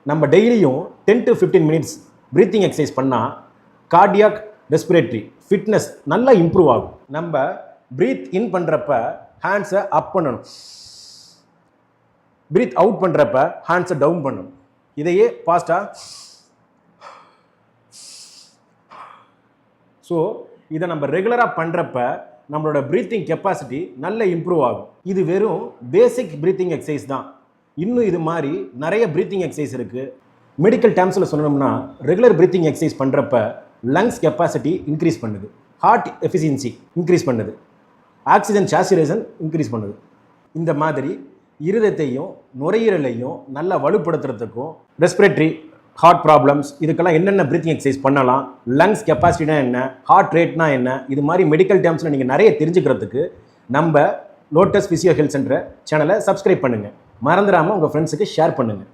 நம்ம டெய்லியும் 10 to 15 minutes breathing exercise பண்ணால் கார்டியாக் ரெஸ்பிரேட்டரி ஃபிட்னஸ் நல்லா இம்ப்ரூவ் ஆகும். நம்ம ப்ரீத் இன் பண்ணுறப்ப ஹேண்ட்ஸை அப் பண்ணணும், ப்ரீத் அவுட் பண்ணுறப்ப ஹேண்ட்ஸை டவுன் பண்ணணும். இதையே ஃபாஸ்ட்டாக. ஸோ இதை நம்ம ரெகுலராக பண்ணுறப்ப நம்மளோட ப்ரீத்திங் கெப்பாசிட்டி நல்ல இம்ப்ரூவ் ஆகும். இது வெறும் பேசிக் ப்ரீத்திங் எக்ஸசைஸ் தான். இன்னும் இது மாதிரி நிறைய ப்ரீத்திங் எக்ஸசைஸ் இருக்குது. மெடிக்கல் டேர்ம்ஸில் சொல்லணும்னா ரெகுலர் ப்ரீத்திங் எக்ஸசைஸ் பண்ணுறப்ப லங்ஸ் கெப்பாசிட்டி இன்க்ரீஸ் பண்ணுது, ஹார்ட் எஃபிஷியன்சி இன்க்ரீஸ் பண்ணுது, ஆக்சிஜன் சேச்சுரேஷன் இன்க்ரீஸ் பண்ணுது. இந்த மாதிரி இருதயத்தையும் நுரையீரலையும் நல்லா வலுப்படுத்துறதுக்கும் ரெஸ்பிரேட்டரி ஹார்ட் ப்ராப்ளம்ஸ் இதுக்கெல்லாம் என்னென்ன ப்ரீத்திங் எக்ஸசைஸ் பண்ணலாம், லங்ஸ் கெப்பாசிட்டினா என்ன, ஹார்ட் ரேட்னா என்ன, இது மாதிரி மெடிக்கல் டேர்ம்ஸில் நீங்கள் நிறைய தெரிஞ்சுக்கிறதுக்கு நம்ம லோட்டஸ் ஃபிசியோ ஹெல்த் சென்டர் சேனலை சப்ஸ்கிரைப் பண்ணுங்கள். மறந்துடாமல் உங்கள் ஃப்ரெண்ட்ஸுக்கு ஷேர் பண்ணுங்கள்.